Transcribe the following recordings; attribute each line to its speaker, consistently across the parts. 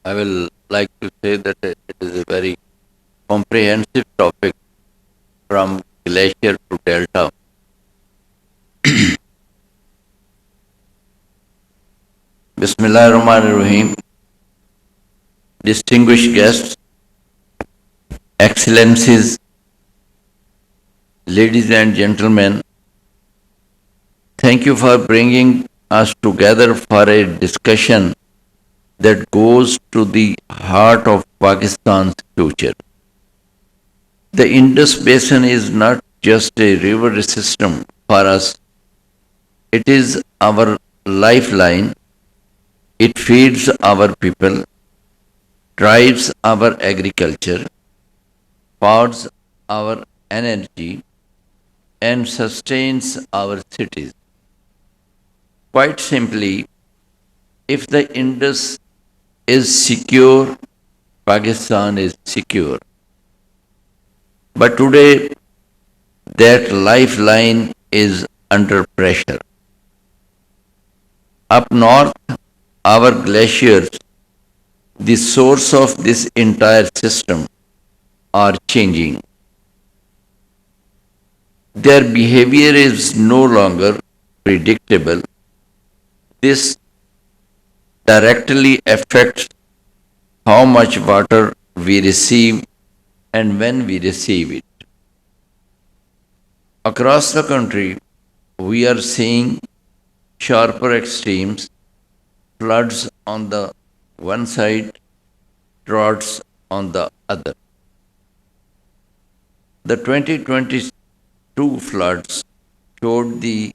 Speaker 1: I will like to say that it is a very comprehensive topic from glacier to delta. Bismillahirrahmanirrahim. Distinguished guests, excellencies, ladies and gentlemen, thank you for bringing us together for a discussion that goes to the heart of Pakistan's future. The Indus Basin is not just a river system for us, it is our lifeline. It feeds our people, drives our agriculture, powers our energy, and sustains our cities. Quite simply, if the Indus is secure, Pakistan is secure. But today, that lifeline is under pressure. Up north, our glaciers, the source of this entire system, are changing. Their behavior is no longer predictable. This directly affects how much water we receive and when we receive it. Across the country, we are seeing sharper extremes, floods on the one side, droughts on the other. The 2022 floods showed the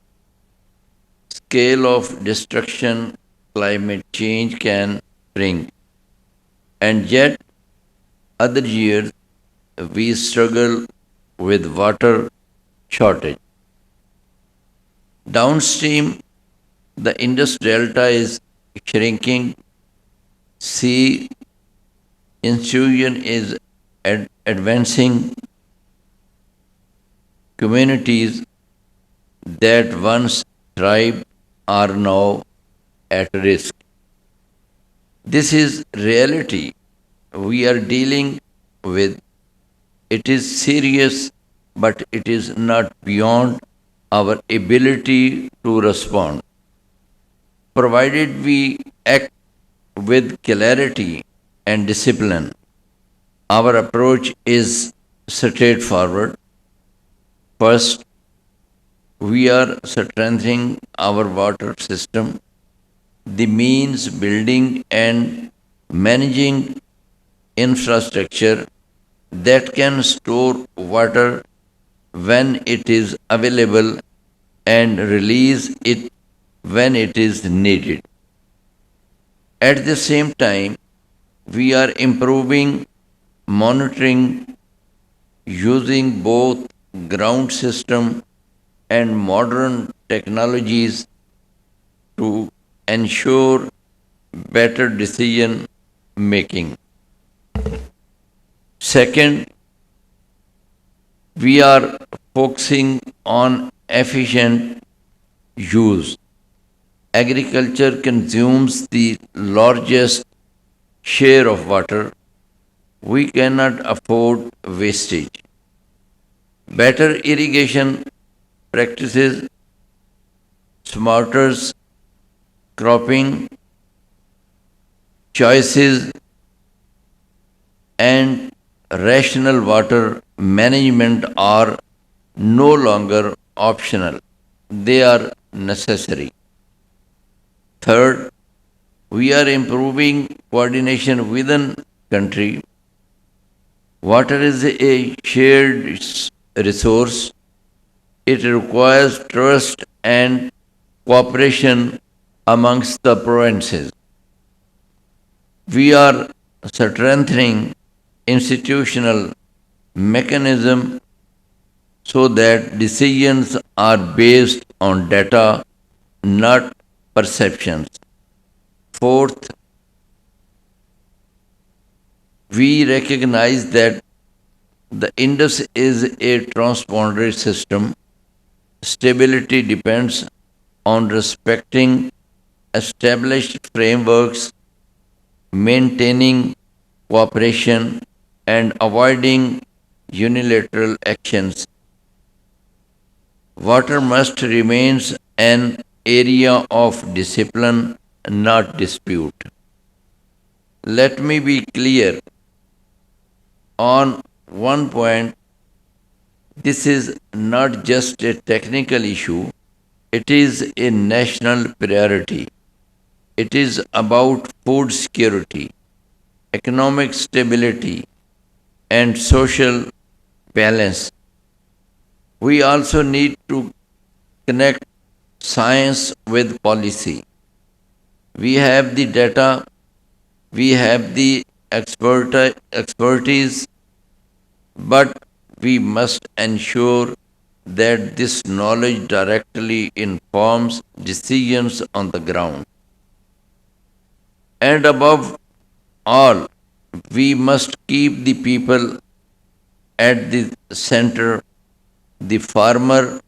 Speaker 1: scale of destruction climate change can bring, and yet other years we struggle with water shortage. Downstream, the Indus Delta is shrinking, sea intrusion is advancing, communities that once thrived are now at risk. This is reality we are dealing with. It is serious, but it is not beyond our ability to respond. Provided we act with clarity and discipline, our approach is straightforward. First, we are strengthening our water system, the means building and managing infrastructure that can store water when it is available and release it when it is needed. At the same time, we are improving monitoring using both ground system and modern technologies to ensure better decision making. Second, we are focusing on efficient use. Agriculture consumes the largest share of water. We cannot afford wastage. Better irrigation practices, smarter cropping choices, and rational water management are no longer optional. They are necessary. Third, we are improving coordination within country. Water is a shared resource. It requires trust and cooperation amongst the provinces. We are strengthening institutional mechanism so that decisions are based on data, not perceptions. Fourth, we recognize that the Indus is a transponder system. Stability depends on respecting established frameworks maintaining cooperation, and avoiding unilateral actions. Water must remain an area of discipline, not dispute. Let me be clear on one point. This is not just a technical issue, it is a national priority. It is about food security, economic stability, and social balance. We also need to connect science with policy. We have the data, we have the expertise, but we must ensure that this knowledge directly informs decisions on the ground. And above all, we must keep the people at the center, the farmer,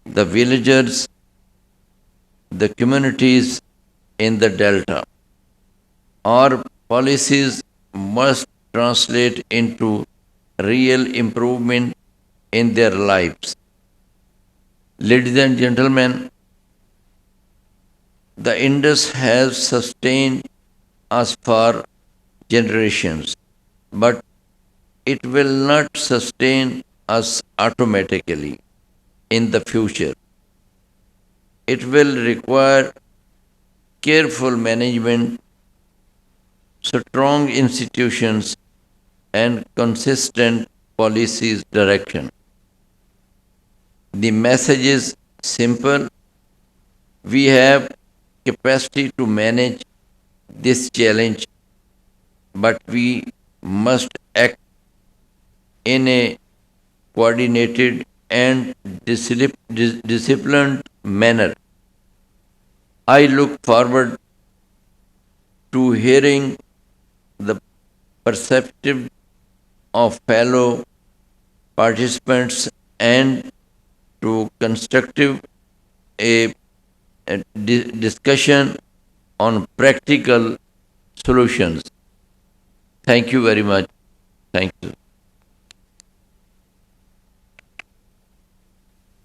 Speaker 1: the villagers, the communities in the delta. Our policies must translate into real improvement in their lives. Ladies and gentlemen, the Indus has sustained us for generations, but it will not sustain us automatically in the future. It will require careful management, strong institutions, and consistent policies direction. The message is simple. We have capacity to manage this challenge, but we must act in a coordinated and disciplined manner. I look forward to hearing the perspective of fellow participants and to constructive a, discussion on practical solutions. Thank you very much. Thank you.